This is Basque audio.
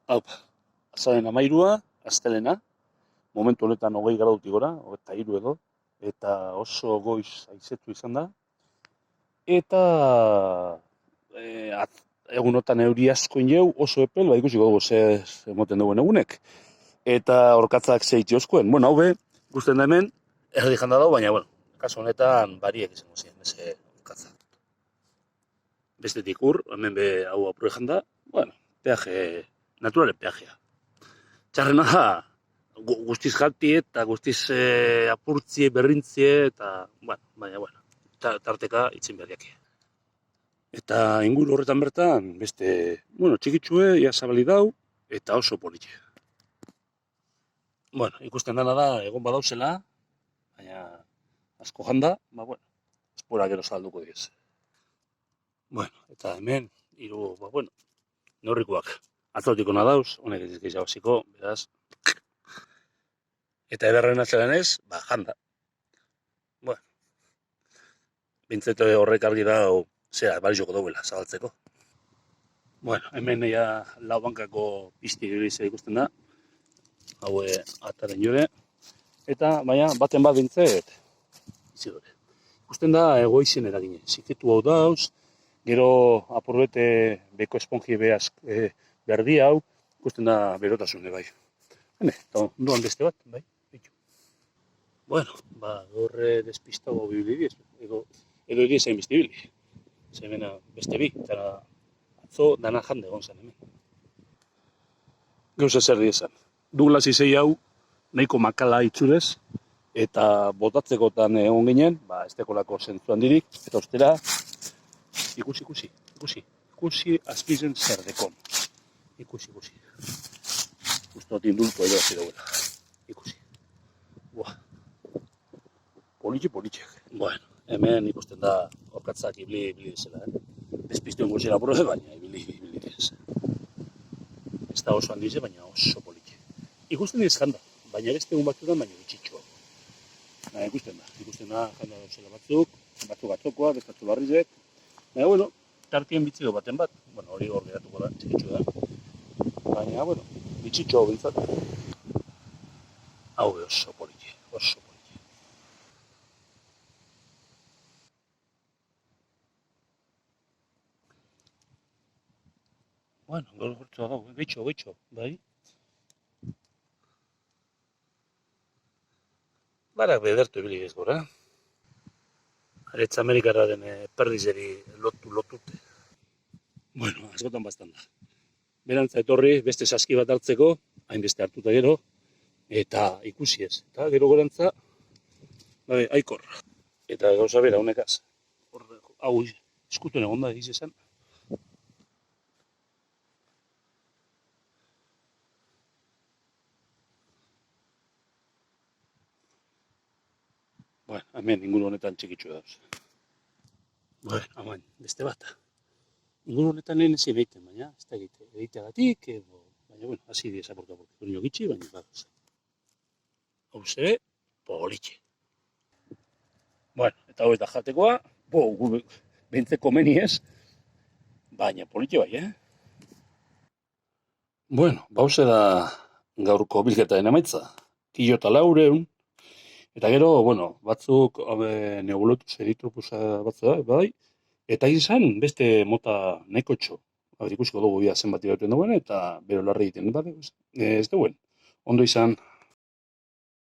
Haupa, azaleen 13, astelena, momentu honetan 20 gradutik gora, 23 edo, eta oso goiz haizetu izan da. Eta egunotan euri asko ineu, oso epel, ikusiko dugu ze emoten duen egunek. Eta orkatzak zeitzi oskuen. Bueno, hau be, ikusten da hemen, erdi janda dago, baina, bueno, kasu honetan bariek izango ziren, beze orkatzak. Bestetik hemen be hau apure janda, bueno, peaje, naturalen peajea. Txarrena da, guztiz jati eta guztiz apurtzie, berrintzie, eta, baina, tarteka itzin behar Eta inguru horretan bertan, beste, txikitsue, ia zabali dau, eta oso politxe. Ikusten dana da, egon badauzela, baina asko janda, espora gero salduko diez. Eta hemen, neurrikoak. Atzotiko nadauz, honek ez dizkiz jabaziko, beraz. Eta ederren atzelan ez, janda. Bintzete horrek argi dau, balizoko dauela, zabaltzeko. Hemen lau bankako pizti gilizea ikusten da. Hau ataren jure. Eta, baina, baten bat bintzet, izidore. Ikusten da, egoizien eragine. Ziketu hau dauz, gero apurbete beko esponji behaz berdi hau, ikusten da berotasune bai. Eta ondoan beste bat, bai. Horre despistau hau bibili diez. Edo egia zain bizti bili. Zemena beste bi, eta atzo dana jande egon zen hemen. Gauza zer diezan. Douglas izei hau, nahiko makala itzurez, eta botatzekotan egon ginen, ez dekolako zentzuan dirik, eta ostera, ikusi azpizen zer dekon. Ikusi. Ustot indultu edo hasi dauela. Ikusi. Politxe. Hemen ikusten da orkatzak ibili dizela. Despistuen guzera burro, baina ibili diz. Ez da oso handize, baina oso politxe. Ikusten diz janda, baina beste egun batzutan, baina bitxitxoa. Ikusten da janda dauzela batzuk atzokoa, bestatzu barrizek. Baina, tartien bitzido baten bat, hori hor geratuko da, txikitxo da. Baina, bitxitxoa bintzat. Hau oso politxe. Gaur gortzoa gau, geitxo, bai. Barak bedertu ibili ez gora. Aretz Amerikarra den perdizeri lotute. Askotan bastan da. Berantza etorri, beste saski bat hartzeko, hainbeste hartuta gero, eta ikusi ez. Eta gero gorantza, aikor. Eta gauza bera honekaz. Hau eskutuen egon da izan. Hemen inguru honetan txikitxu dauz. Beste bat. Inguru honetan lehen ezin egiten, baina ez da egiteagatik, baina, hasi diez aportu. Donio gitxi, baina baduz. Hau zere, politxe. Eta hau ez da jatekoa, bentzeko meni ez, baina politxe bai, Hauze da gaurko bilketaren emaitza. Kilo eta 400, eta gero, batzuk nebulotus eritropusa batzu da, bai, eta izan beste mota nahiko txo. Ikusiko dugu zenbat iratuen dauen, eta bero larri egiten, ez duen. Ondo izan.